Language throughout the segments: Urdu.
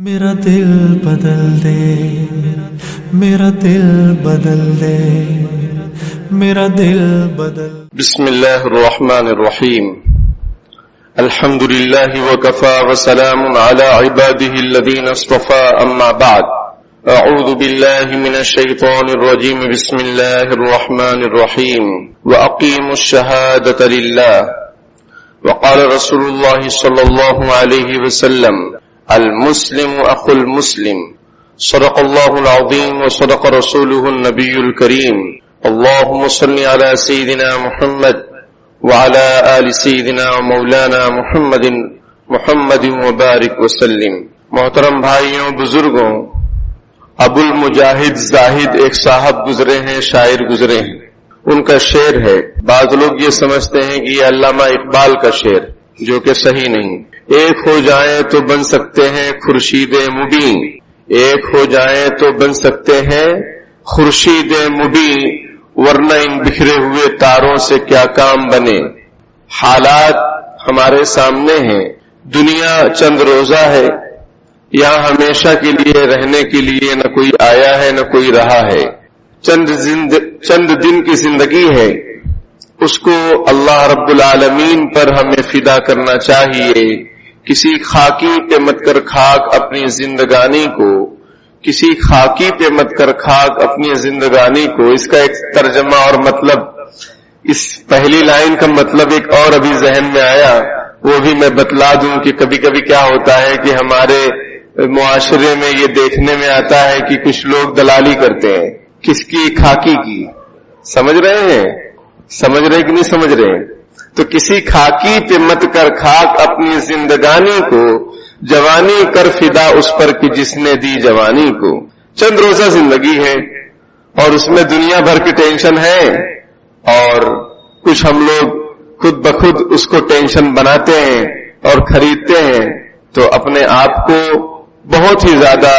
میرا دل بدل دے، میرا دل بدل دے، میرا دل بدل. بسم الله الرحمن الرحيم. الحمد لله وكفى وسلام على عباده الذين اصطفى. أما بعد، أعوذ بالله من الشيطان الرجيم. بسم الله الرحمن الرحيم. وأقيموا الشهادة لله. وقال رسول الله صلى الله عليه وسلم: المسلم أخو المسلم. صدق الله العظيم وصدق رسوله النبي الكريم. اللهم صل على سيدنا محمد وعلى آل سيدنا ومولانا محمد وبارك وسلم. محترم بھائیوں، بزرگوں، ابو المجاہد زاہد ایک صاحب گزرے ہیں، شاعر گزرے ہیں. ان کا شعر ہے. بعض لوگ یہ سمجھتے ہیں کہ یہ علامہ اقبال کا شعر، جو کہ صحیح نہیں. ایک ہو جائیں تو بن سکتے ہیں خورشید مبین، ایک ہو جائیں تو بن سکتے ہیں خورشید مبین، ورنہ ان بکھرے ہوئے تاروں سے کیا کام بنے. حالات ہمارے سامنے ہیں. دنیا چند روزہ ہے، یہاں ہمیشہ کے لیے رہنے کے لیے نہ کوئی آیا ہے نہ کوئی رہا ہے. چند دن کی زندگی ہے، اس کو اللہ رب العالمین پر ہمیں فدا کرنا چاہیے. کسی خاکی پہ مت کر خاک اپنی زندگانی کو، کسی خاکی پہ مت کر خاک اپنی زندگانی کو. اس کا ایک ترجمہ اور مطلب، اس پہلی لائن کا مطلب ایک اور ابھی ذہن میں آیا، وہ بھی میں بتلا دوں کہ کبھی کبھی کیا ہوتا ہے کہ ہمارے معاشرے میں یہ دیکھنے میں آتا ہے کہ کچھ لوگ دلالی کرتے ہیں. کس کی؟ خاکی کی. سمجھ رہے ہیں؟ سمجھ رہے کہ نہیں سمجھ رہے ہیں؟ تو کسی خاکی پہ مت کر خاک اپنی زندگانی کو، جوانی کر فدا اس پر کہ جس نے دی جوانی کو. چند روزہ زندگی ہے اور اس میں دنیا بھر کی ٹینشن ہے، اور کچھ ہم لوگ خود بخود اس کو ٹینشن بناتے ہیں اور خریدتے ہیں. تو اپنے آپ کو بہت ہی زیادہ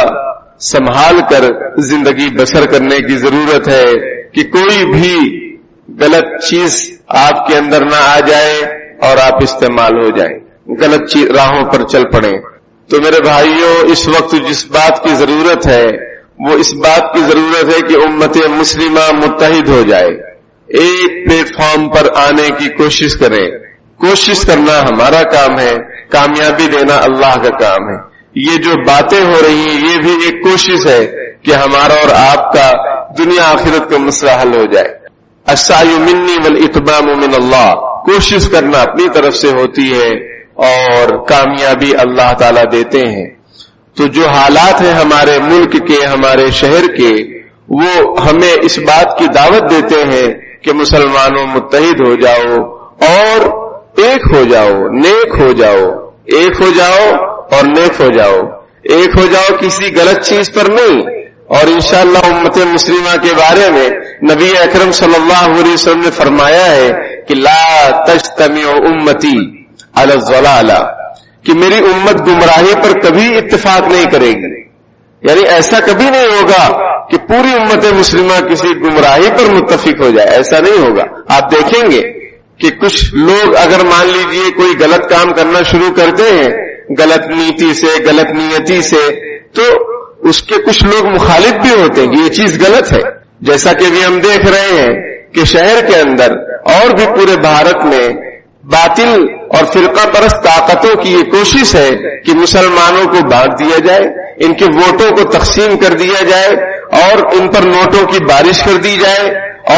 سنبھال کر زندگی بسر کرنے کی ضرورت ہے کہ کوئی بھی غلط چیز آپ کے اندر نہ آ جائے اور آپ استعمال ہو جائیں، غلط راہوں پر چل پڑیں. تو میرے بھائیوں، اس وقت جس بات کی ضرورت ہے وہ اس بات کی ضرورت ہے کہ امت مسلمہ متحد ہو جائے، ایک پلیٹ فارم پر آنے کی کوشش کریں. کوشش کرنا ہمارا کام ہے، کامیابی دینا اللہ کا کام ہے. یہ جو باتیں ہو رہی ہیں یہ بھی ایک کوشش ہے کہ ہمارا اور آپ کا دنیا آخرت کا مسئلہ حل ہو جائے. السعی منی والاتمام من اللہ. کوشش کرنا اپنی طرف سے ہوتی ہے اور کامیابی اللہ تعالیٰ دیتے ہیں. تو جو حالات ہیں ہمارے ملک کے، ہمارے شہر کے، وہ ہمیں اس بات کی دعوت دیتے ہیں کہ مسلمانوں متحد ہو جاؤ اور ایک ہو جاؤ، نیک ہو جاؤ. ایک ہو جاؤ اور نیک ہو جاؤ. ایک ہو جاؤ کسی غلط چیز پر نہیں. اور انشاءاللہ امت مسلمہ کے بارے میں نبی اکرم صلی اللہ علیہ وسلم نے فرمایا ہے کہ لا تجتمع امتی علی الضلالہ، کہ میری امت گمراہی پر کبھی اتفاق نہیں کرے گی. یعنی ایسا کبھی نہیں ہوگا کہ پوری امت مسلمہ کسی گمراہی پر متفق ہو جائے، ایسا نہیں ہوگا. آپ دیکھیں گے کہ کچھ لوگ اگر مان لیجئے کوئی غلط کام کرنا شروع کرتے ہیں، غلط نیتی سے، غلط نیتی سے، تو اس کے کچھ لوگ مخالف بھی ہوتے ہیں کہ یہ چیز غلط ہے. جیسا کہ بھی ہم دیکھ رہے ہیں کہ شہر کے اندر اور بھی پورے بھارت میں باطل اور فرقہ پرست طاقتوں کی یہ کوشش ہے کہ مسلمانوں کو بانٹ دیا جائے، ان کے ووٹوں کو تقسیم کر دیا جائے اور ان پر نوٹوں کی بارش کر دی جائے،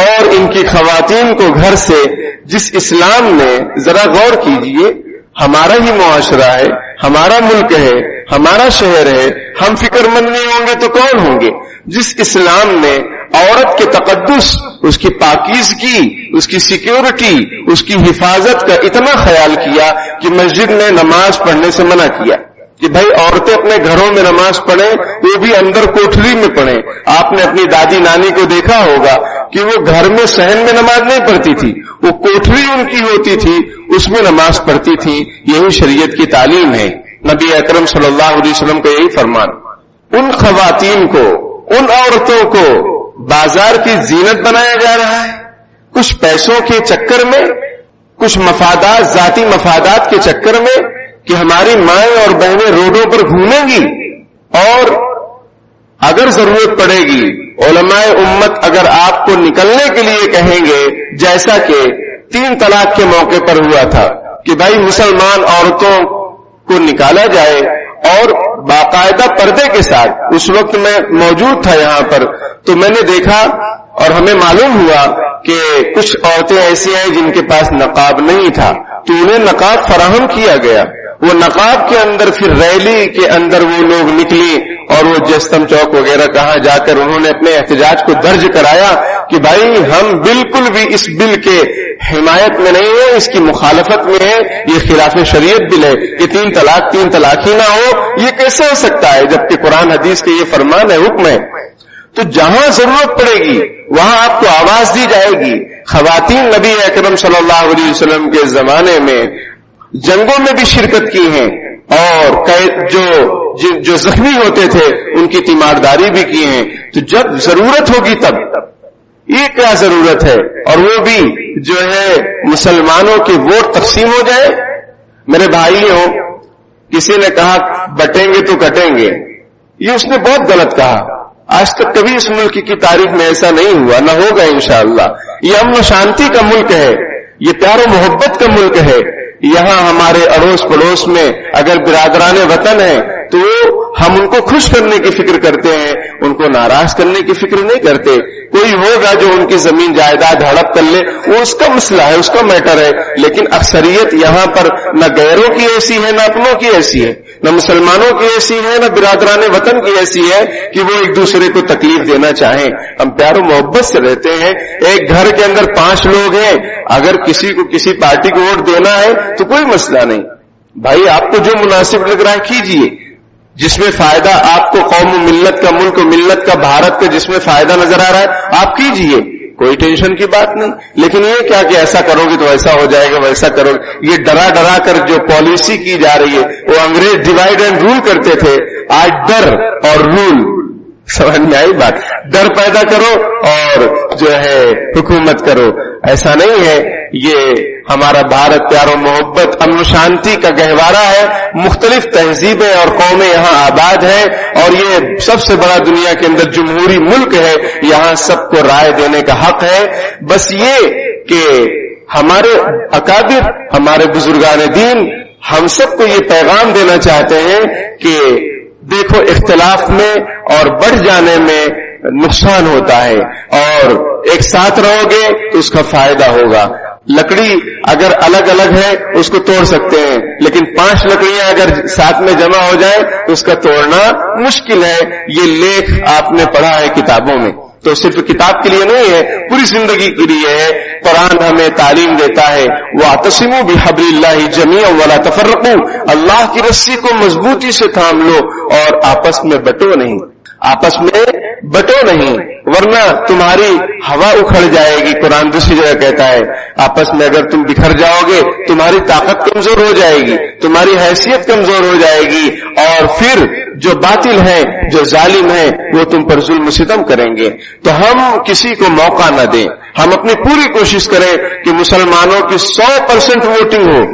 اور ان کی خواتین کو گھر سے، جس اسلام نے، ذرا غور کیجئے، ہمارا ہی معاشرہ ہے، ہمارا ملک ہے، ہمارا شہر ہے، ہم فکر مند نہیں ہوں گے تو کون ہوں گے؟ جس اسلام نے عورت کے تقدس، اس کی پاکیزگی، اس کی سیکیورٹی، اس کی حفاظت کا اتنا خیال کیا کہ مسجد میں نماز پڑھنے سے منع کیا کہ بھائی عورتیں اپنے گھروں میں نماز پڑھیں، وہ بھی اندر کوٹھری میں پڑھیں. آپ نے اپنی دادی نانی کو دیکھا ہوگا کہ وہ گھر میں صحن میں نماز نہیں پڑھتی تھی، وہ کوٹھری ان کی ہوتی تھی، اس میں نماز پڑھتی تھی. یہی شریعت کی تعلیم ہے. نبی اکرم صلی اللہ علیہ وسلم کا یہی فرمان. ان خواتین کو، ان عورتوں کو بازار کی زینت بنایا جا رہا ہے، کچھ پیسوں کے چکر میں، کچھ مفادات، ذاتی مفادات کے چکر میں، کہ ہماری مائیں اور بہنیں روڈوں پر گھومیں گی. اور اگر ضرورت پڑے گی علماء امت اگر آپ کو نکلنے کے لیے کہیں گے، جیسا کہ 3 طلاق کے موقع پر ہوا تھا کہ بھائی مسلمان عورتوں کو نکالا جائے اور باقاعدہ پردے کے ساتھ، اس وقت میں موجود تھا یہاں پر، تو میں نے دیکھا اور ہمیں معلوم ہوا کہ کچھ عورتیں ایسی ہیں جن کے پاس نقاب نہیں تھا، تو انہیں نقاب فراہم کیا گیا. وہ نقاب کے اندر پھر ریلی کے اندر وہ لوگ نکلی اور وہ جستم چوک وغیرہ کہاں جا کر انہوں نے اپنے احتجاج کو درج کرایا کہ بھائی ہم بالکل بھی اس بل کے حمایت میں نہیں ہیں، اس کی مخالفت میں ہے، یہ خلاف شریعت بل ہے کہ 3 طلاق ہی نہ ہو. یہ کیسے ہو سکتا ہے جبکہ قرآن حدیث کے یہ فرمان ہے، حکم ہے. تو جہاں ضرورت پڑے گی وہاں آپ کو آواز دی جائے گی. خواتین نبی اکرم صلی اللہ علیہ وسلم کے زمانے میں جنگوں میں بھی شرکت کی ہیں اور جو زخمی ہوتے تھے ان کی تیمارداری بھی کی ہیں. تو جب ضرورت ہوگی تب یہ کیا ضرورت ہے، اور وہ بھی جو ہے مسلمانوں کے ووٹ تقسیم ہو جائے. میرے بھائیوں، کسی نے کہا بٹیں گے تو کٹیں گے، یہ اس نے بہت غلط کہا. آج تک کبھی اس ملک کی تاریخ میں ایسا نہیں ہوا، نہ ہوگا انشاءاللہ. یہ امن و شانتی کا ملک ہے، یہ پیار و محبت کا ملک ہے. یہاں ہمارے اڑوس پڑوس میں اگر برادران وطن ہیں تو ہم ان کو خوش کرنے کی فکر کرتے ہیں، ان کو ناراض کرنے کی فکر نہیں کرتے. کوئی ہوگا جو ان کی زمین جائیداد ہڑپ کر لے، وہ اس کا مسئلہ ہے، اس کا میٹر ہے. لیکن اکثریت یہاں پر نہ غیروں کی ایسی ہے، نہ اپنوں کی ایسی ہے، نہ مسلمانوں کی ایسی ہے، نہ برادران وطن کی ایسی ہے کہ وہ ایک دوسرے کو تکلیف دینا چاہیں. ہم پیار و محبت سے رہتے ہیں. ایک گھر کے اندر 5 لوگ ہیں، اگر کسی کو کسی پارٹی کو ووٹ دینا ہے تو کوئی مسئلہ نہیں. بھائی آپ کو جو مناسب لگ رہا ہے کیجئے، جس میں فائدہ آپ کو قوم و ملت کا، ملک و ملت کا، بھارت کا جس میں فائدہ نظر آ رہا ہے آپ کیجئے، کوئی ٹینشن کی بات نہیں. لیکن یہ کیا کہ ایسا کرو گے تو ایسا ہو جائے گا، ویسا کرو گے، یہ ڈرا ڈرا کر جو پالیسی کی جا رہی ہے. وہ انگریز ڈیوائیڈ اینڈ رول کرتے تھے، آج ڈر اور رول. سمجھ میں آئی بات؟ ڈر پیدا کرو اور جو ہے حکومت کرو. ایسا نہیں ہے. یہ ہمارا بھارت پیار و محبت، امن و شانتی کا گہوارہ ہے. مختلف تہذیبیں اور قومیں یہاں آباد ہیں، اور یہ سب سے بڑا دنیا کے اندر جمہوری ملک ہے. یہاں سب کو رائے دینے کا حق ہے. بس یہ کہ ہمارے اکابر، ہمارے بزرگان دین ہم سب کو یہ پیغام دینا چاہتے ہیں کہ دیکھو، اختلاف میں اور بڑھ جانے میں نقصان ہوتا ہے، اور ایک ساتھ رہو گے تو اس کا فائدہ ہوگا. لکڑی اگر الگ الگ ہے اس کو توڑ سکتے ہیں، لیکن 5 لکڑیاں اگر ساتھ میں جمع ہو جائیں تو اس کا توڑنا مشکل ہے. یہ لیکھ آپ نے پڑھا ہے کتابوں میں، تو صرف کتاب کے لیے نہیں ہے، پوری زندگی کے لیے ہے. قرآن ہمیں تعلیم دیتا ہے، وَاعْتَصِمُوا بِحَبْلِ اللَّهِ جَمِيعًا وَلَا تَفَرَّقُوا. اللہ کی رسی کو مضبوطی سے تھام لو اور آپس میں بٹو نہیں، آپس میں بٹو نہیں، ورنہ تمہاری ہوا اکھڑ جائے گی. قرآن دوسری جگہ کہتا ہے آپس میں اگر تم بکھر جاؤ گے تمہاری طاقت کمزور ہو جائے گی، تمہاری حیثیت کمزور ہو جائے گی، اور پھر جو باطل ہیں، جو ظالم ہیں، وہ تم پر ظلم و ستم کریں گے. تو ہم کسی کو موقع نہ دیں. ہم اپنی پوری کوشش کریں کہ مسلمانوں کی 100% ووٹنگ ہو.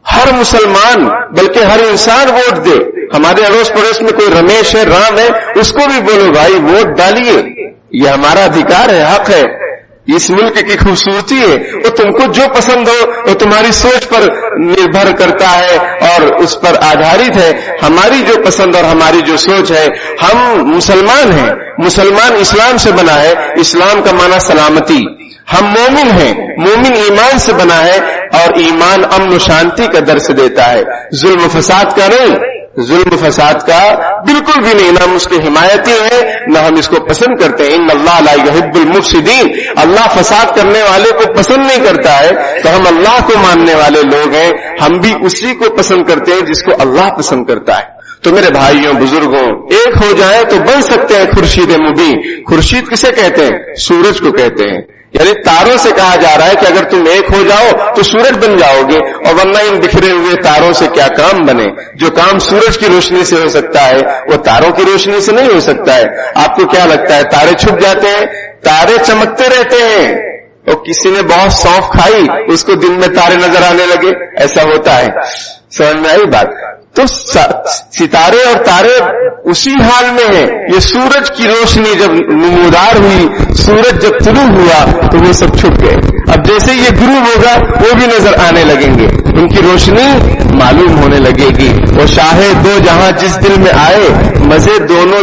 ہر مسلمان بلکہ ہر انسان ووٹ دے. ہمارے اڑوس پڑوس میں کوئی رمیش ہے، رام ہے، اس کو بھی بولو بھائی ووٹ ڈالیے، یہ ہمارا ادھیکار ہے، حق ہے. اس ملک کی خوبصورتی ہے. وہ تم کو جو پسند ہو وہ تمہاری سوچ پر نربھر کرتا ہے اور اس پر آدھارت ہے. ہماری جو پسند اور ہماری جو سوچ ہے، ہم مسلمان ہیں، مسلمان اسلام سے بنا ہے. اسلام کا معنی سلامتی. ہم مومن ہیں، مومن ایمان سے بنا ہے، اور ایمان امن و شانتی کا درس دیتا ہے، ظلم و فساد کا نہیں. ظلم و فساد کا بالکل بھی نہیں، نہ ہم اس کے حمایتی ہیں نہ ہم اس کو پسند کرتے ہیں. ان اللہ لا يحب المفسدین. اللہ فساد کرنے والے کو پسند نہیں کرتا ہے. تو ہم اللہ کو ماننے والے لوگ ہیں، ہم بھی اسی کو پسند کرتے ہیں جس کو اللہ پسند کرتا ہے. تو میرے بھائیوں بزرگوں، ایک ہو جائیں تو بن سکتے ہیں خورشید مبین. خورشید کسے کہتے ہیں؟ سورج کو کہتے ہیں. یعنی تاروں سے کہا جا رہا ہے کہ اگر تم ایک ہو جاؤ تو سورج بن جاؤ گے، اور ورنہ ان بکھرے ہوئے تاروں سے کیا کام بنے. جو کام سورج کی روشنی سے ہو سکتا ہے وہ تاروں کی روشنی سے نہیں ہو سکتا ہے. آپ کو کیا لگتا ہے تارے چھپ جاتے ہیں؟ تارے چمکتے رہتے ہیں. اور کسی نے بہت سونف کھائی، اس کو دن میں تارے نظر آنے لگے، ایسا ہوتا ہے. سمجھ میں آئی بات؟ تو ستارے اور تارے اسی حال میں ہیں. یہ سورج کی روشنی جب نمودار ہوئی, سورج جب طلوع ہوا تو وہ سب چھپ گئے. اب جیسے یہ غروب ہوگا وہ بھی نظر آنے لگیں گے, ان کی روشنی معلوم ہونے لگے گی. وہ شاہ دو جہاں جس دل میں آئے, مزے دونوں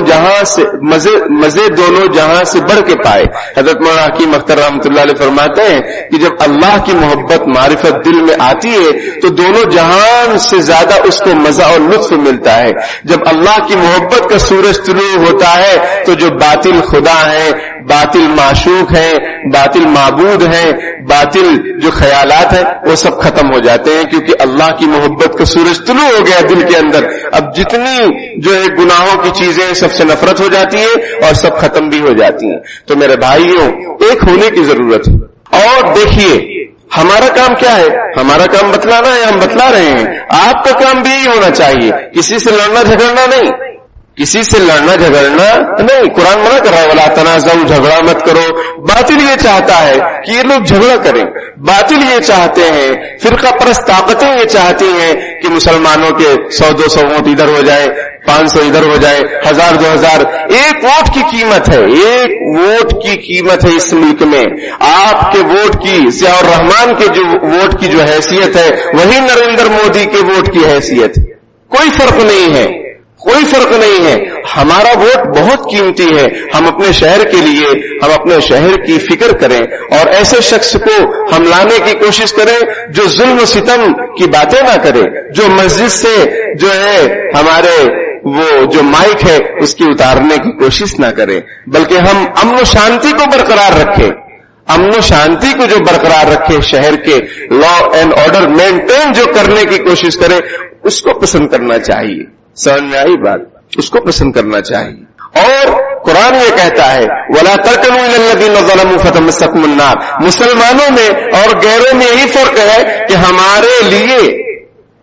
جہاں سے بڑھ کے پائے. حضرت مولانا حکیم اختر رحمۃ اللہ علیہ فرماتے ہیں کہ جب اللہ کی محبت معرفت دل میں آتی ہے تو دونوں جہان سے زیادہ اس کو مزہ اور لطف ملتا ہے. جب اللہ کی محبت کا سورج طلوع ہوتا ہے تو جو باطل خدا ہیں, باطل معشوق ہیں, باطل معبود ہیں, باطل جو خیالات ہیں وہ سب ختم ہو جاتے ہیں, کیونکہ اللہ کی محبت کا سورج طلوع ہو گیا دل کے اندر. اب جتنی جو ہے گناہوں کی چیزیں سب سے نفرت ہو جاتی ہے اور سب ختم بھی ہو جاتی ہیں. تو میرے بھائیوں, ایک ہونے کی ضرورت ہے. اور دیکھیے ہمارا کام کیا ہے, ہمارا کام بتلانا ہے, ہم بتلا رہے ہیں. آپ کا کام بھی یہی ہونا چاہیے, کسی سے لڑنا جھگڑنا نہیں, کسی سے لڑنا جھگڑنا نہیں. قرآن منع کر رہا ہے ولا تنازعوا, جھگڑا مت کرو. باطل یہ چاہتا ہے کہ یہ لوگ جھگڑا کریں, باطل یہ چاہتے ہیں, فرقہ پرست طاقتیں یہ چاہتی ہیں کہ مسلمانوں کے 100-200 ووٹ ادھر ہو جائے, 500 ادھر ہو جائے, 1000-2000. ایک ووٹ کی قیمت ہے, ایک ووٹ کی قیمت ہے اس ملک میں. آپ کے ووٹ کی, ضیاء الرحمان کے جو ووٹ کی جو حیثیت ہے وہی نریندر مودی کے ووٹ کی حیثیت. کوئی فرق نہیں ہے, کوئی فرق نہیں ہے. ہمارا ووٹ بہت قیمتی ہے. ہم اپنے شہر کے لیے, ہم اپنے شہر کی فکر کریں اور ایسے شخص کو ہم لانے کی کوشش کریں جو ظلم و ستم کی باتیں نہ کرے, جو مسجد سے جو ہے ہمارے وہ جو مائک ہے اس کی اتارنے کی کوشش نہ کرے, بلکہ ہم امن و شانتی کو برقرار رکھیں. امن و شانتی کو جو برقرار رکھے, شہر کے لا اینڈ آرڈر مینٹین جو کرنے کی کوشش کرے, اس کو پسند کرنا چاہیے. سمجھ میں آئی بات؟ اس کو پسند کرنا چاہیے. اور قرآن یہ کہتا ہے وَلَا تَرْكَنُوا إِلَى الَّذِينَ ظَلَمُوا فَتَمَسَّكُمُ النَّارُ. مسلمانوں میں اور غیروں میں یہی فرق ہے کہ ہمارے لیے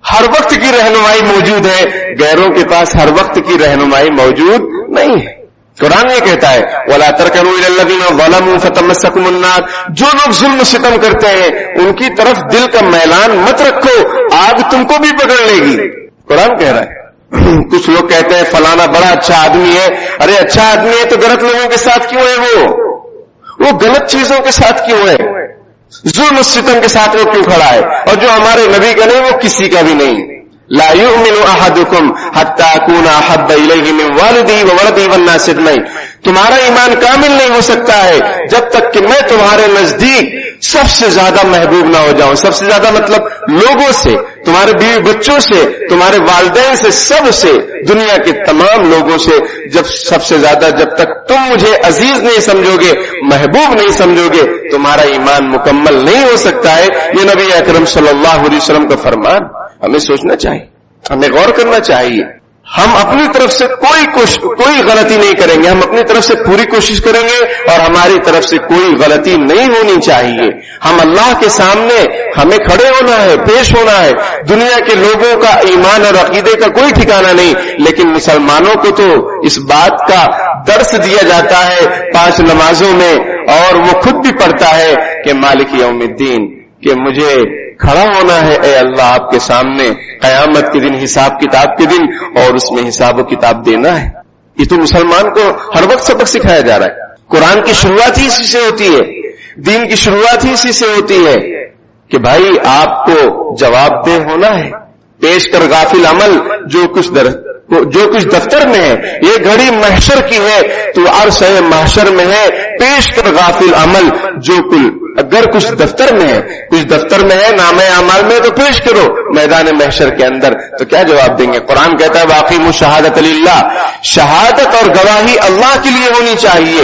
ہر وقت کی رہنمائی موجود ہے, غیروں کے پاس ہر وقت کی رہنمائی موجود نہیں ہے. قرآن یہ کہتا ہے وَلَا تَرْكَنُوا إِلَى الَّذِينَ ظَلَمُوا فَتَمَسَّكُمُ النَّارُ. جو لوگ ظلم ستم کرتے ہیں ان کی طرف دل کا میلان مت رکھو, آگ تم کو بھی پکڑ لے گی. قرآن کہہ رہا ہے. کچھ لوگ کہتے ہیں فلانا بڑا اچھا آدمی ہے. ارے اچھا آدمی ہے تو غلط لوگوں کے ساتھ کیوں ہے, وہ غلط چیزوں کے ساتھ کیوں ہے, ظلم ستم کے ساتھ وہ کیوں کھڑا ہے. اور جو ہمارے نبی کا نہیں وہ کسی کا بھی نہیں. لا يؤمن احدكم حتى اكون احب اليه من والده وولده والناس اجمعين. تمہارا ایمان کامل نہیں ہو سکتا ہے جب تک کہ میں تمہارے نزدیک سب سے زیادہ محبوب نہ ہو جاؤں. سب سے زیادہ مطلب لوگوں سے, تمہارے بیوی بچوں سے, تمہارے والدین سے, سب سے, دنیا کے تمام لوگوں سے سب سے زیادہ جب تک تم مجھے عزیز نہیں سمجھو گے, محبوب نہیں سمجھو گے, تمہارا ایمان مکمل نہیں ہو سکتا ہے. یہ نبی اکرم صلی اللہ علیہ وسلم کا فرمان. ہمیں سوچنا چاہیے, ہمیں غور کرنا چاہیے. ہم اپنی طرف سے کوئی غلطی نہیں کریں گے, ہم اپنی طرف سے پوری کوشش کریں گے اور ہماری طرف سے کوئی غلطی نہیں ہونی چاہیے. ہم اللہ کے سامنے ہمیں کھڑے ہونا ہے, پیش ہونا ہے. دنیا کے لوگوں کا ایمان اور عقیدے کا کوئی ٹھکانہ نہیں, لیکن مسلمانوں کو تو اس بات کا درس دیا جاتا ہے 5 نمازوں میں, اور وہ خود بھی پڑھتا ہے کہ مالک یوم الدین, کہ مجھے کھڑا ہونا ہے اے اللہ آپ کے سامنے قیامت کے دن, حساب کتاب کے دن, اور اس میں حساب و کتاب دینا ہے. یہ تو مسلمان کو ہر وقت سبق سکھایا جا رہا ہے. قرآن کی شروعات ہی اسی سے ہوتی ہے, دین کی شروعات ہی اسی سے ہوتی ہے کہ بھائی آپ کو جواب دہ ہونا ہے. پیش کر غافل عمل جو کچھ دفتر میں ہے, یہ گھڑی محشر کی ہے تو عرصہ محشر میں ہے. پیش کر غافل عمل جو اگر کچھ دفتر میں ہے, کچھ دفتر میں ہے نامہ اعمال میں, تو پیش کرو میدان محشر کے اندر. تو کیا جواب دیں گے؟ قرآن کہتا ہے واقیم الشہادۃ للہ, شہادت اور گواہی اللہ کے لیے ہونی چاہیے,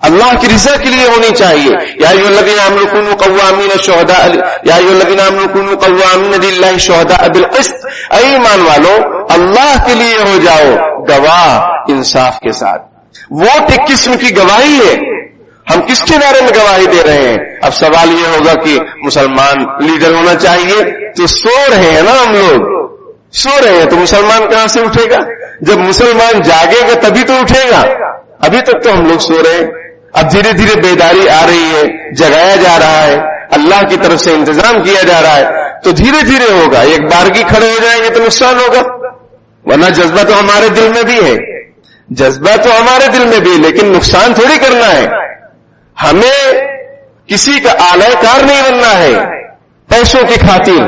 اللہ کی رضا کے لیے ہونی چاہیے. یا ایھا الذین آمنوا کونوا قوامین شہداء, یا ایھا الذین آمنوا کونوا قوامین للہ شہداء بالقسط. اے ایمان والو, اللہ کے لیے ہو جاؤ گواہ انصاف کے ساتھ. ووٹ ایک قسم کی گواہی ہے. ہم کس کے بارے میں گواہی دے رہے ہیں؟ اب سوال یہ ہوگا کہ مسلمان لیڈر ہونا چاہیے, تو سو رہے ہیں نا ہم لوگ, سو رہے ہیں تو مسلمان کہاں سے اٹھے گا؟ جب مسلمان جاگے گا تبھی تو اٹھے گا. ابھی تک تو ہم لوگ سو رہے ہیں. اب دھیرے دھیرے بیداری آ رہی ہے, جگایا جا رہا ہے, اللہ کی طرف سے انتظام کیا جا رہا ہے, تو دھیرے دھیرے ہوگا. ایک بارگی کھڑے ہو جائیں گے تو نقصان ہوگا. ورنہ جذبہ تو ہمارے دل میں بھی ہے، جذبہ تو ہمارے دل میں بھی ہے، لیکن نقصان تھوڑی کرنا ہے. ہمیں کسی کا آلہ کار نہیں بننا ہے پیسوں کی خاطر،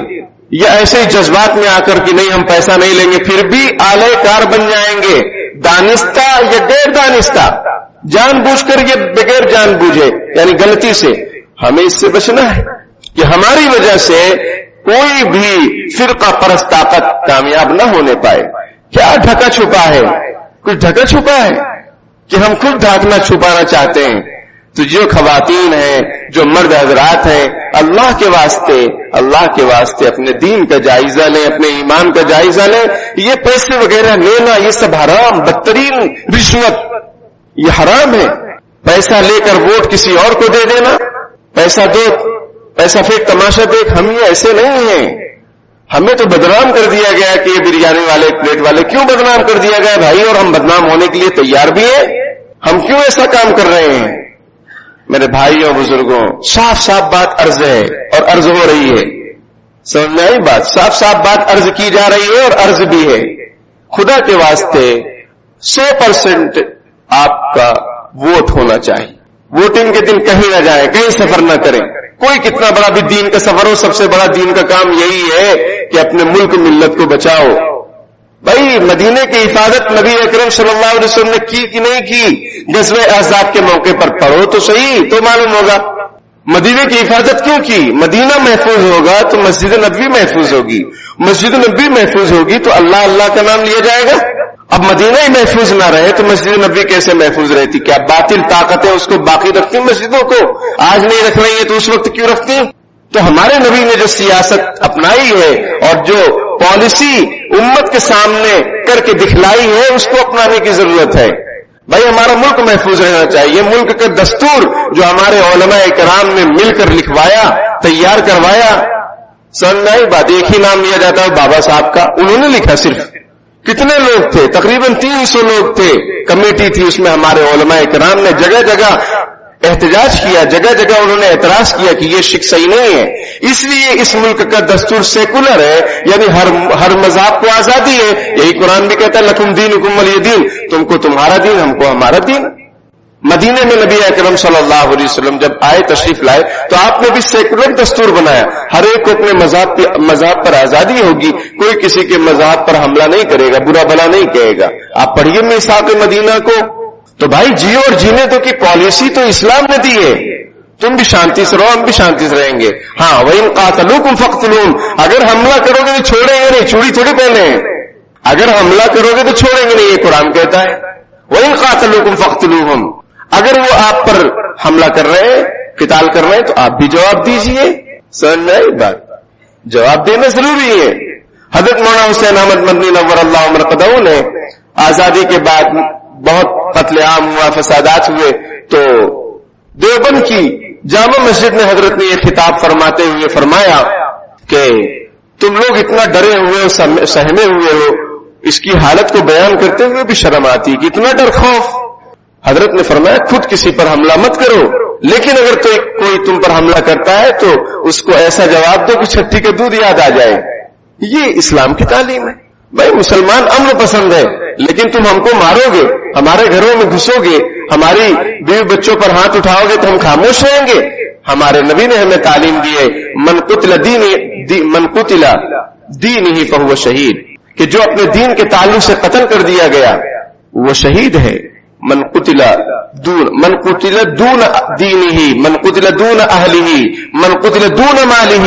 یا ایسے ہی جذبات میں آ کر کہ نہیں ہم پیسہ نہیں لیں گے پھر بھی آلہ کار بن جائیں گے، دانستہ یا غیر دانستہ، جان بوجھ کر یا بغیر جان بوجھے یعنی غلطی سے. ہمیں اس سے بچنا ہے کہ ہماری وجہ سے کوئی بھی فرقہ پرست طاقت کامیاب نہ ہونے پائے. کیا ڈھکا چھپا ہے؟ کچھ ڈھکا چھپا ہے کہ ہم خود ڈھانکنا چھپانا چاہتے ہیں؟ تو جو خواتین ہیں، جو مرد حضرات ہیں، اللہ کے واسطے اپنے دین کا جائزہ لیں، اپنے ایمان کا جائزہ لیں. یہ پیسے وغیرہ لینا یہ سب حرام، بدترین رشوت یہ حرام ہے. پیسہ لے کر ووٹ کسی اور کو دے دینا، پیسہ دو، پیسہ پھینک تماشا دیکھ، ہم یہ ایسے نہیں ہیں. ہمیں تو بدنام کر دیا گیا کہ یہ بریانی والے پلیٹ والے. کیوں بدنام کر دیا گیا بھائی؟ اور ہم بدنام ہونے کے لیے تیار بھی ہیں. ہم کیوں ایسا کام کر رہے ہیں؟ میرے بھائیوں بزرگوں، صاف صاف بات عرض ہے اور عرض ہو رہی ہے. سمجھ میں آئی بات؟ صاف صاف بات عرض کی جا رہی ہے اور عرض بھی ہے. خدا کے واسطے 100% آپ کا ووٹ ہونا چاہیے. ووٹنگ کے دن کہیں نہ جائیں، کہیں سفر نہ کریں. کوئی کتنا بڑا بھی دین کا سفر ہو، سب سے بڑا دین کا کام یہی ہے کہ اپنے ملک ملت کو بچاؤ. بھائی مدینے کی حفاظت نبی اکرم صلی اللہ علیہ وسلم نے کی کہ نہیں کی؟ غزوہ احزاب کے موقع پر پڑھو تو صحیح، تو معلوم ہوگا. مدینے کی حفاظت کیوں کی؟ مدینہ محفوظ ہوگا تو مسجد نبوی محفوظ ہوگی، مسجد نبوی محفوظ ہوگی تو اللہ اللہ کا نام لیا جائے گا. اب مدینہ ہی محفوظ نہ رہے تو مسجد نبوی کیسے محفوظ رہتی؟ کیا باطل طاقتیں اس کو باقی رکھتی مسجدوں کو؟ آج نہیں رکھ رہی ہیں تو اس وقت کیوں رکھتی؟ تو ہمارے نبی نے جو سیاست اپنائی ہے اور جو پالیسی امت کے سامنے کر کے دکھلائی ہے اس کو اپنانے کی ضرورت ہے. بھائی ہمارا ملک محفوظ رہنا چاہیے. ملک کا دستور جو ہمارے علماء کرام نے مل کر لکھوایا، تیار کروایا. سمجھ آئی بات؟ ایک ہی نام لیا جاتا ہے بابا صاحب کا، انہوں نے لکھا. صرف کتنے لوگ تھے؟ تقریباً 300 لوگ تھے. کمیٹی تھی، اس میں ہمارے علماء کرام نے جگہ جگہ احتجاج کیا، جگہ جگہ انہوں نے اعتراض کیا کہ یہ شک صحیح نہیں ہے. اس لیے اس ملک کا دستور سیکولر ہے، یعنی ہر مذہب کو آزادی ہے. یہی قرآن بھی کہتا ہے لکم دینکم ولی دین، تم کو تمہارا دین، ہم کو ہمارا دین. مدینے میں نبی اکرم صلی اللہ علیہ وسلم جب آئے، تشریف لائے، تو آپ نے بھی سیکولر دستور بنایا. ہر ایک کو اپنے مذہب پر آزادی ہوگی، کوئی کسی کے مذہب پر حملہ نہیں کرے گا، برا بھلا نہیں کہے گا. آپ پڑھیے میثاق مدینہ کو. تو بھائی جیو اور جینے تو کی پالیسی تو اسلام نے دی ہے. تم بھی شانتی سے رہو، ہم بھی شانتی سے رہیں گے. ہاں وَإِن قَاتَلُوكُمْ فَاقْتُلُوهُمْ، اگر حملہ کرو گے تو چھوڑیں گے نہیں، چوڑی تھوڑی پہنے ہیں. اگر حملہ کرو گے تو چھوڑیں گے نہیں، یہ قرآن کہتا ہے. وَإِن قَاتَلُوكُمْ فَاقْتُلُوهُمْ، اگر وہ آپ پر حملہ کر رہے ہیں، قتال کر رہے ہیں تو آپ بھی جواب دیجئے. سمجھ میں آئی بات؟ جواب دینا ضروری ہے. حضرت مولانا حسین احمد مدنی نور اللہ مرقدہ نے آزادی کے بعد بہت قتل عام ہوا، فسادات ہوئے، تو دیوبند کی جامع مسجد میں حضرت نے یہ خطاب فرماتے ہوئے فرمایا کہ تم لوگ اتنا ڈرے ہوئے ہو، سہمے ہوئے ہو. اس کی حالت کو بیان کرتے ہوئے بھی شرم آتی کہ اتنا ڈر خوف. حضرت نے فرمایا خود کسی پر حملہ مت کرو، لیکن اگر کوئی تم پر حملہ کرتا ہے تو اس کو ایسا جواب دو کہ چھٹی کا دودھ یاد آ جائے. یہ اسلام کی تعلیم ہے. بھائی مسلمان امن پسند ہے، لیکن تم ہم کو مارو گے، ہمارے گھروں میں گھسو گے، ہماری بیوی بچوں پر ہاتھ اٹھاؤ گے تو ہم خاموش رہیں گے؟ ہمارے نبی نے ہمیں تعلیم دی ہے من قتل دینہ فہو شہید، کہ جو اپنے دین کے تعلق سے قتل کر دیا گیا وہ شہید ہے. من قتل دون دینہ، من قتل دون اہلہ، من قتل دون مالہ.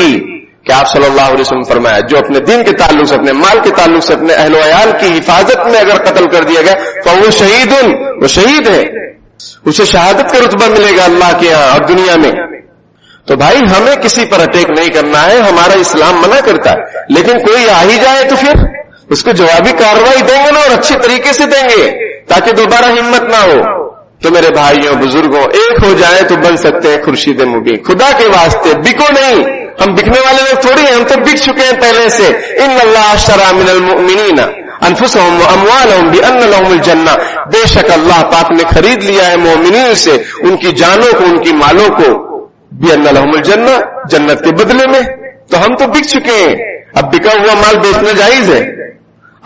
کہ آپ صلی اللہ علیہ وسلم فرمایا جو اپنے دین کے تعلق سے، اپنے مال کے تعلق سے، اپنے اہل و عیال کی حفاظت میں اگر قتل کر دیا گیا تو وہ شہید، وہ شہید ہے، اسے شہادت کا رتبہ ملے گا اللہ کے یہاں اور دنیا میں. تو بھائی ہمیں کسی پر اٹیک نہیں کرنا ہے، ہمارا اسلام منع کرتا ہے. لیکن کوئی آ ہی جائے تو پھر اس کو جوابی کارروائی دیں گے نا، اور اچھے طریقے سے دیں گے تاکہ دوبارہ ہمت نہ ہو. تو میرے بھائیوں بزرگوں، ایک ہو جائے تو بن سکتے ہیں خورشید مبین. خدا کے واسطے بکو نہیں. ہم بکنے والے لوگ تھوڑی ہیں، ہم تو بک چکے ہیں پہلے سے. ان اللہ اشتری من المؤمنین انفسهم واموالهم بان لهم الجنہ، بے شک اللہ پاک نے خرید لیا ہے مومنین سے ان کی جانوں کو، ان کی مالوں کو، بان لهم الجنہ، جنت کے بدلے میں. تو ہم تو بک چکے ہیں. اب بکا ہوا مال بیچنا جائز ہے؟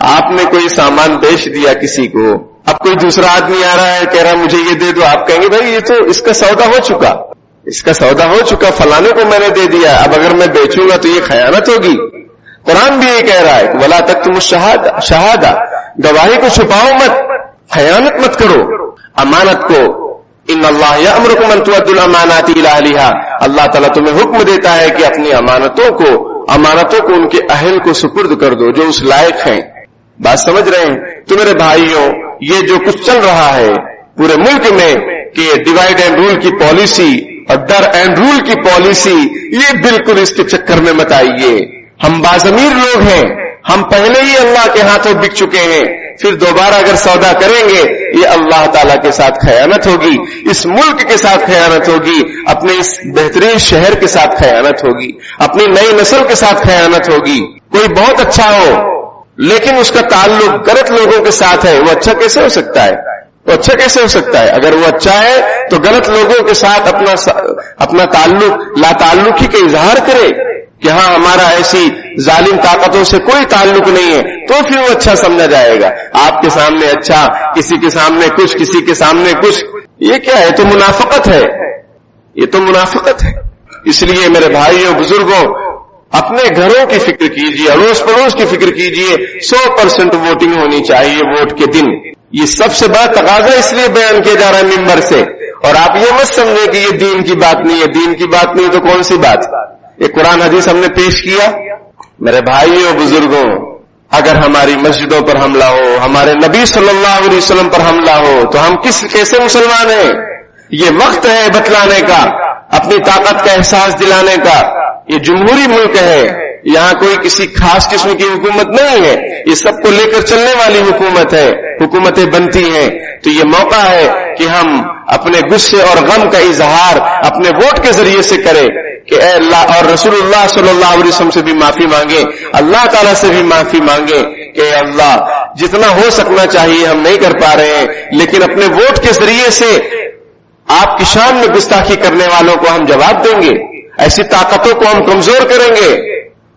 آپ نے کوئی سامان بیچ دیا کسی کو، اب کوئی دوسرا آدمی آ رہا ہے کہہ رہا مجھے یہ دے دو، آپ کہیں گے بھائی یہ تو اس کا سودا ہو چکا، اس کا سودا ہو چکا، فلانے کو میں نے دے دیا، اب اگر میں بیچوں گا تو یہ خیانت ہوگی۔ قرآن بھی یہ کہہ رہا ہے وَلَا تَكْتُمُوا الشَّهَادَةَ، گواہی کو چھپاؤ مت، خیانت مت کرو امانت کو۔ ان اللہ یأمرکم ان تؤدوا الامانات الی اہلھا، اللہ تعالیٰ تمہیں حکم دیتا ہے کہ اپنی امانتوں کو ان کے اہل کو سپرد کر دو جو اس لائق ہیں۔ بات سمجھ رہے ہیں؟ تو میرے بھائیوں، یہ جو کچھ چل رہا ہے پورے ملک میں کہ ڈیوائڈ اینڈ رول کی پالیسی اور ڈر اینڈ رول کی پالیسی، یہ بالکل اس کے چکر میں مت آئیے۔ ہم باضمیر لوگ ہیں، ہم پہلے ہی اللہ کے ہاتھوں بک چکے ہیں، پھر دوبارہ اگر سودا کریں گے یہ اللہ تعالیٰ کے ساتھ خیانت ہوگی، اس ملک کے ساتھ خیانت ہوگی، اپنے اس بہترین شہر کے ساتھ خیانت ہوگی، اپنی نئی نسل کے ساتھ خیانت ہوگی۔ کوئی بہت اچھا ہو لیکن اس کا تعلق غلط لوگوں کے ساتھ ہے، وہ اچھا کیسے ہو سکتا ہے؟ وہ اچھا کیسے ہو سکتا ہے؟ اگر وہ اچھا ہے تو غلط لوگوں کے ساتھ اپنا تعلق لا تعلقی کا اظہار کرے کہ ہاں ہمارا ایسی ظالم طاقتوں سے کوئی تعلق نہیں ہے، تو پھر وہ اچھا سمجھا جائے گا۔ آپ کے سامنے اچھا، کسی کے سامنے کچھ، کسی کے سامنے کچھ، یہ کیا ہے؟ تو منافقت ہے، یہ تو منافقت ہے۔ اس لیے میرے بھائیوں بزرگوں، اپنے گھروں کی فکر کیجیے، اڑوس پڑوس کی فکر کیجیے۔ 100% ووٹنگ ہونی چاہیے ووٹ کے دن، یہ سب سے بڑا تقاضا اس لیے بیان کیا جا رہا ہے ممبر سے۔ اور آپ یہ مت سمجھیں کہ یہ دین کی بات نہیں ہے، دین کی بات نہیں تو کون سی بات؟ یہ قرآن حدیث ہم نے پیش کیا۔ میرے بھائیوں بزرگوں، اگر ہماری مسجدوں پر حملہ ہو، ہمارے نبی صلی اللہ علیہ وسلم پر حملہ ہو تو ہم کیسے مسلمان ہیں؟ یہ وقت ہے بتلانے کا، اپنی طاقت کا احساس دلانے کا۔ یہ جمہوری ملک ہے، یہاں کوئی کسی خاص قسم کی حکومت نہیں ہے، یہ سب کو لے کر چلنے والی حکومت ہے، حکومتیں بنتی ہیں۔ تو یہ موقع ہے کہ ہم اپنے غصے اور غم کا اظہار اپنے ووٹ کے ذریعے سے کریں کہ اے اللہ، اور رسول اللہ صلی اللہ علیہ وسلم سے بھی معافی مانگیں، اللہ تعالیٰ سے بھی معافی مانگیں کہ اے اللہ جتنا ہو سکنا چاہیے ہم نہیں کر پا رہے ہیں، لیکن اپنے ووٹ کے ذریعے سے آپ کی شان میں گستاخی کرنے والوں کو ہم جواب دیں گے، ایسی طاقتوں کو ہم کمزور کریں گے۔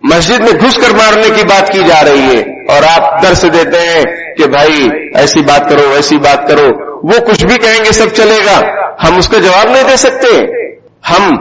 مسجد میں گھس کر مارنے کی بات کی جا رہی ہے اور آپ درس دیتے ہیں کہ بھائی ایسی بات کرو، ایسی بات کرو، وہ کچھ بھی کہیں گے سب چلے گا، ہم اس کا جواب نہیں دے سکتے، ہم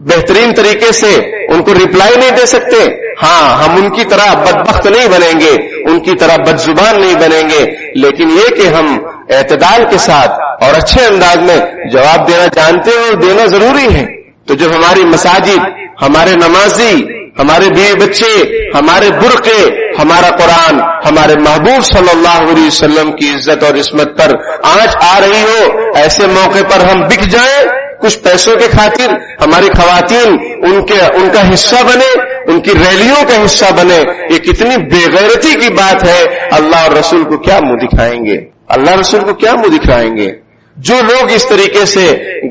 بہترین طریقے سے ان کو ریپلائی نہیں دے سکتے۔ ہاں ہم ان کی طرح بدبخت نہیں بنیں گے، ان کی طرح بدزبان نہیں بنیں گے، لیکن یہ کہ ہم اعتدال کے ساتھ اور اچھے انداز میں جواب دینا جانتے ہیں اور دینا ضروری ہے۔ تو جب ہماری مساجد، ہمارے نمازی، ہمارے بیوی بچے، ہمارے برقعے، ہمارا قرآن، ہمارے محبوب صلی اللہ علیہ وسلم کی عزت اور عصمت پر آنچ آ رہی ہو، ایسے موقع پر ہم بک جائیں کچھ پیسوں کے خاطر، ہماری خواتین ان کا حصہ بنے، ان کی ریلیوں کا حصہ بنے، یہ کتنی بے غیرتی کی بات ہے۔ اللہ اور رسول کو کیا منہ دکھائیں گے؟ اللہ رسول کو کیا منہ دکھائیں گے؟ جو لوگ اس طریقے سے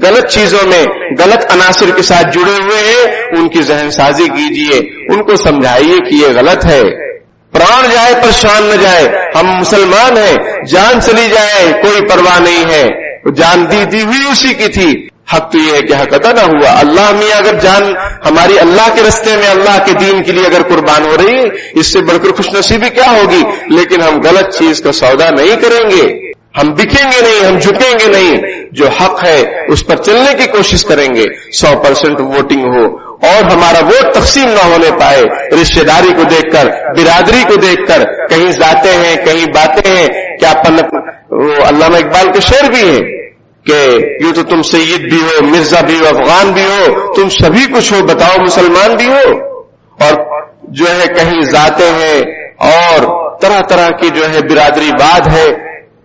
غلط چیزوں میں غلط عناصر کے ساتھ جڑے ہوئے ہیں ان کی ذہن سازی کیجیے، ان کو سمجھائیے کہ یہ غلط ہے۔ پران جائے پر شان نہ جائے، ہم مسلمان ہیں، جان چلی جائے کوئی پرواہ نہیں ہے، جان دی ہوئی اسی کی تھی۔ حق تو یہ ہے کہ حق ادا نہ ہوا۔ اللہ میاں اگر جان ہماری اللہ کے رستے میں، اللہ کے دین کے لیے اگر قربان ہو رہی ہے، اس سے بڑھ کر خوش نصیبی کیا ہوگی؟ لیکن ہم غلط چیز کا سودا نہیں کریں گے، ہم بکیں گے نہیں، ہم جھکیں گے نہیں، جو حق ہے اس پر چلنے کی کوشش کریں گے۔ 100% ووٹنگ ہو اور ہمارا ووٹ تقسیم نہ ہونے پائے، رشتہ داری کو دیکھ کر، برادری کو دیکھ کر، کہیں ذاتیں ہیں کہیں باتیں ہیں، کیا علامہ اقبال کے شعر بھی ہیں کہ یوں تو تم سید بھی ہو، مرزا بھی ہو، افغان بھی ہو، تم سبھی کچھ ہو، بتاؤ مسلمان بھی ہو۔ اور جو ہے کہیں ذاتیں ہیں اور طرح طرح کی جو ہے برادری باد ہے،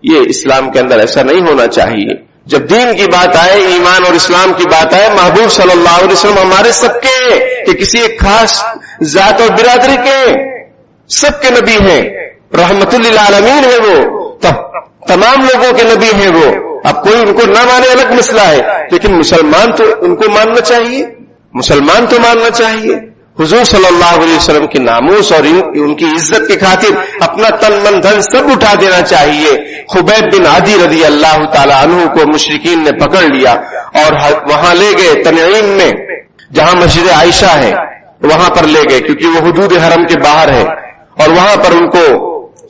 یہ اسلام کے اندر ایسا نہیں ہونا چاہیے۔ جب دین کی بات آئے، ایمان اور اسلام کی بات آئے، محبوب صلی اللہ علیہ وسلم ہمارے سب کے کہ کسی ایک خاص ذات اور برادری کے، سب کے نبی ہیں، رحمت للعالمین ہے، وہ تمام لوگوں کے نبی ہیں وہ۔ اب کوئی ان کو نہ مانے الگ مسئلہ ہے، لیکن مسلمان تو ان کو ماننا چاہیے، مسلمان تو ماننا چاہیے۔ حضور صلی اللہ علیہ وسلم کی ناموس اور ان کی عزت کی خاطر اپنا تن من دھن سب اٹھا دینا چاہیے۔ خبیب بن عدی رضی اللہ تعالی عنہ کو مشرکین نے پکڑ لیا اور وہاں لے گئے تنعیم میں، جہاں مسجد عائشہ ہے وہاں پر لے گئے، کیونکہ وہ حدود حرم کے باہر ہے، اور وہاں پر ان کو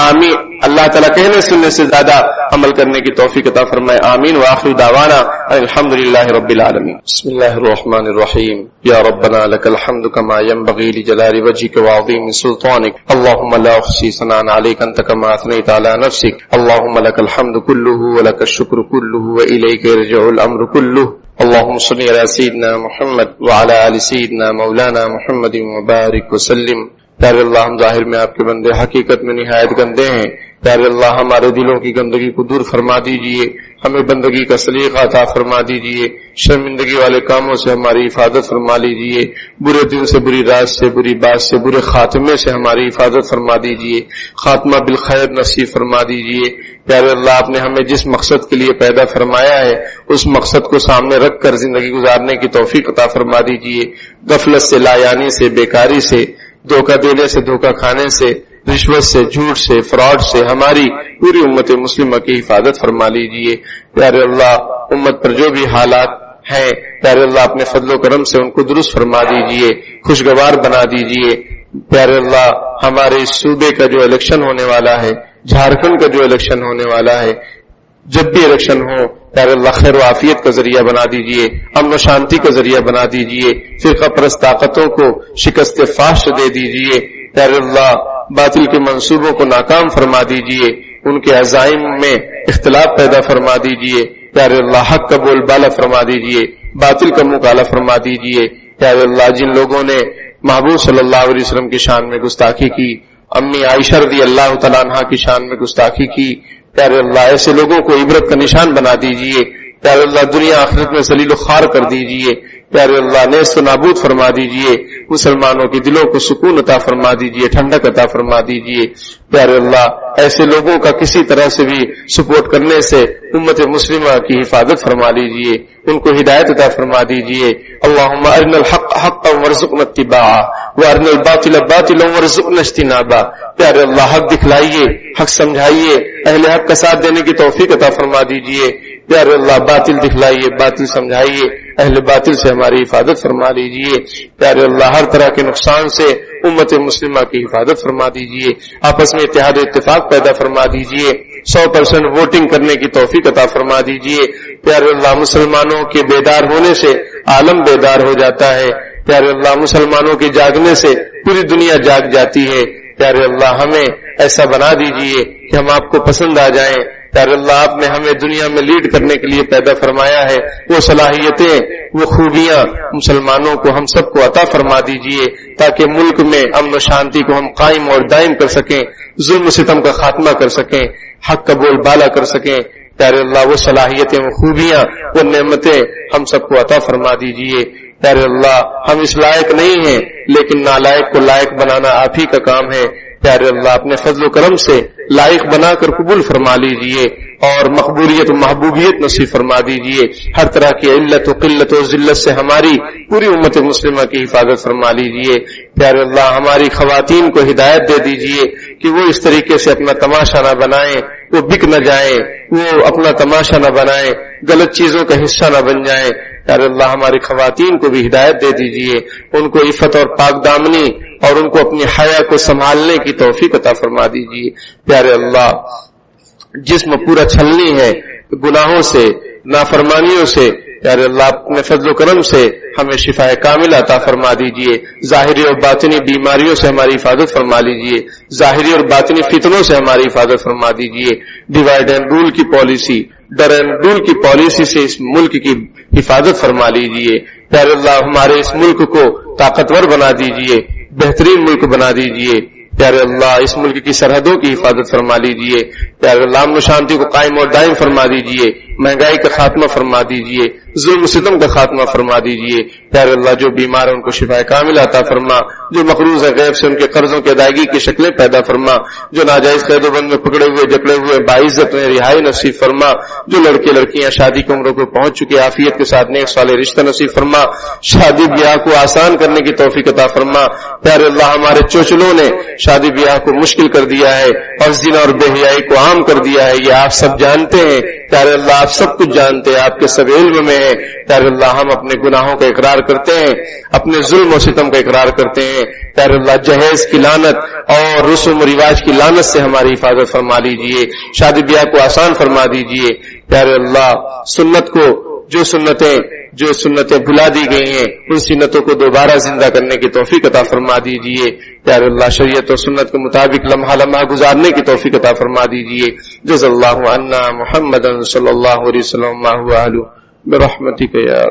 آمین. اللہ تعالیٰ کہنے سننے سے زیادہ عمل کرنے کی توفیق عطا فرمائے. آمین. وآخر دعوانا الحمدللہ رب العالمین. بسم اللہ الرحمن الرحیم. یا ربنا لك الحمد كما ينبغي لجلال وجهك وعظيم سلطانك. اللهم لا احصي ثناء عليك انت كما اثنيت على نفسك. اللهم لك الحمد كله ولك الشكر كله واليك يرجع الامر كله. اللهم صل على سيدنا محمد وعلى آل سيدنا مولانا محمد وبارك وسلم. پیارے اللہ ہم ظاہر میں آپ کے بندے، حقیقت میں نہایت گندے ہیں. پیارے اللہ ہمارے دلوں کی گندگی کو دور فرما دیجئے، ہمیں بندگی کا سلیقہ عطا فرما دیجئے، شرمندگی والے کاموں سے ہماری حفاظت فرما لیجئے، برے دن سے، بری رات سے، بری بات سے، برے خاتمے سے ہماری حفاظت فرما دیجئے، خاتمہ بالخیر نصیب فرما دیجئے. پیارے اللہ آپ نے ہمیں جس مقصد کے لیے پیدا فرمایا ہے اس مقصد کو سامنے رکھ کر زندگی گزارنے کی توفیق عطا فرما دیجئے. غفلت سے، لایانی سے، بیکاری سے، دھوکہ دینے سے، دھوکہ کھانے سے، رشوت سے، جھوٹ سے، فراڈ سے ہماری پوری امت مسلمہ کی حفاظت فرما لیجئے. پیارے اللہ امت پر جو بھی حالات ہیں پیارے اللہ اپنے فضل و کرم سے ان کو درست فرما دیجئے، خوشگوار بنا دیجئے. پیارے اللہ ہمارے اس صوبے کا جو الیکشن ہونے والا ہے، جھارکھنڈ کا جو الیکشن ہونے والا ہے، جب بھی الیکشن ہو پیارے اللہ خیر و عافیت کا ذریعہ بنا دیجئے، امن و شانتی کا ذریعہ بنا دیجئے، فرقہ پرست طاقتوں کو شکست فاش دے دیجئے. پیارے اللہ باطل کے منصوبوں کو ناکام فرما دیجئے، ان کے عزائم میں اختلاف پیدا فرما دیجئے. پیارے اللہ حق کا بول بالا فرما دیجئے، باطل کا منہ کالا فرما دیجئے. پیارے اللہ جن لوگوں نے محبوب صلی اللہ علیہ وسلم کی شان میں گستاخی کی، امی عائشہ رضی اللہ تعالیٰ عنہا کی شان میں گستاخی کی، پیارے اللہ ایسے لوگوں کو عبرت کا نشان بنا دیجئے. پیارے اللہ دنیا آخرت میں ذلیل و خوار کر دیجئے. پیارے اللہ نیست و نابود فرما دیجئے، مسلمانوں کے دلوں کو سکون عطا فرما دیجئے، ٹھنڈک عطا فرما دیجئے. پیارے اللہ ایسے لوگوں کا کسی طرح سے بھی سپورٹ کرنے سے امت مسلمہ کی حفاظت فرما لیجئے، ان کو ہدایت عطا فرما دیجئے. اللہم ارنا الحق حقا وارزقنا اتباعہ وارنا الباطل باطلا وارزقنا اجتنابہ. پیارے اللہ حق دکھلائیے، حق سمجھائیے، اہل حق کا ساتھ دینے کی توفیق عطا فرما دیجئے. پیارے اللہ باطل دکھلائیے، باطل سمجھائیے، اہل باطل سے ہماری حفاظت فرما دیجئے. پیارے اللہ ہر طرح کے نقصان سے امت مسلمہ کی حفاظت فرما دیجئے. آپس میں اتحاد و اتفاق پیدا فرما دیجئے. 100% ووٹنگ کرنے کی توفیق عطا فرما دیجئے. پیارے اللہ مسلمانوں کے بیدار ہونے سے عالم بیدار ہو جاتا ہے. پیارے اللہ مسلمانوں کے جاگنے سے پوری دنیا جاگ جاتی ہے. پیارے اللہ ہمیں ایسا بنا دیجئے کہ ہم آپ کو پسند آ جائیں. پیارے اللہ آپ نے ہمیں دنیا میں لیڈ کرنے کے لیے پیدا فرمایا ہے، وہ صلاحیتیں، وہ خوبیاں مسلمانوں کو ہم سب کو عطا فرما دیجئے تاکہ ملک میں امن و شانتی کو ہم قائم اور دائم کر سکیں، ظلم و ستم کا خاتمہ کر سکیں، حق کا بول بالا کر سکیں. پیارے اللہ وہ صلاحیتیں، وہ خوبیاں، وہ نعمتیں ہم سب کو عطا فرما دیجئے. پیارے اللہ ہم اس لائق نہیں ہیں لیکن نالائق کو لائق بنانا آپ ہی کا کام ہے. پیارے اللہ اپنے فضل و کرم سے لائق بنا کر قبول فرما لیجئے اور مقبولیت و محبوبیت نصیب فرما دیجئے. ہر طرح کی علت و قلت و ذلت سے ہماری پوری امت مسلمہ کی حفاظت فرما لیجئے. پیارے اللہ ہماری خواتین کو ہدایت دے دیجئے کہ وہ اس طریقے سے اپنا تماشا نہ بنائیں، وہ بک نہ جائیں، وہ اپنا تماشا نہ بنائیں، غلط چیزوں کا حصہ نہ بن جائیں. پیارے اللہ ہماری خواتین کو بھی ہدایت دے دیجئے، ان کو عفت اور پاک دامنی اور ان کو اپنی حیا کو سنبھالنے کی توفیق عطا فرما دیجئے. پیارے اللہ جسم پورا چھلنی ہے گناہوں سے، نافرمانیوں سے. پیارے اللہ اپنے فضل و کرم سے ہمیں شفا کامل عطا فرما دیجئے. ظاہری اور باطنی بیماریوں سے ہماری حفاظت فرما لیجئے، ظاہری اور باطنی فتنوں سے ہماری حفاظت فرما دیجئے. ڈیوائڈ اینڈ رول کی پالیسی، ڈر اینڈ رول کی پالیسی سے اس ملک کی حفاظت فرما لیجئے. پیارے اللہ ہمارے اس ملک کو طاقتور بنا دیجئے، بہترین ملک بنا دیجئے. پیارے اللہ اس ملک کی سرحدوں کی حفاظت فرما لیجئے. پیارے اللہ امن و شانتی کو قائم اور دائم فرما دیجئے، مہنگائی کا خاتمہ فرما دیجئے، ظلم و ستم کا خاتمہ فرما دیجئے. پیارے اللہ جو بیمار ہیں ان کو شفا کامل عطا فرما، جو مقروض ہے غیب سے ان کے قرضوں کی ادائیگی کی شکلیں پیدا فرما، جو ناجائز قید و بند میں پکڑے ہوئے جکڑے ہوئے باعزت میں رہائی نصیب فرما، جو لڑکے لڑکیاں شادی کی عمروں کو پہنچ چکے عافیت کے ساتھ نیک صالح رشتہ نصیب فرما، شادی بیاہ کو آسان کرنے کی توفیق عطا فرما. پیارے اللہ ہمارے چوچلوں نے شادی بیاہ کو مشکل کر دیا ہے اور زنا اور بے حیائی کو عام کر دیا ہے، یہ آپ سب جانتے ہیں. پیارے اللہ آپ سب کچھ جانتے ہیں، آپ کے سب علم میں ہے. پیارے اللہ ہم اپنے گناہوں کا اقرار کرتے ہیں، اپنے ظلم و ستم کا اقرار کرتے ہیں. پیارے اللہ جہیز کی لعنت اور رسوم و رواج کی لعنت سے ہماری حفاظت فرما لیجئے، شادی بیاہ کو آسان فرما دیجئے پیارے اللہ، سنت کو جو سنتیں بھلا دی گئی ہیں ان سنتوں کو دوبارہ زندہ کرنے کی توفیق عطا فرما دیجئے پیارے اللہ، شریعت و سنت کے مطابق لمحہ لمحہ گزارنے کی توفیق عطا فرما دیجئے۔ جزا اللہ عنا محمدا صلی اللہ علیہ وسلم برحمتک یا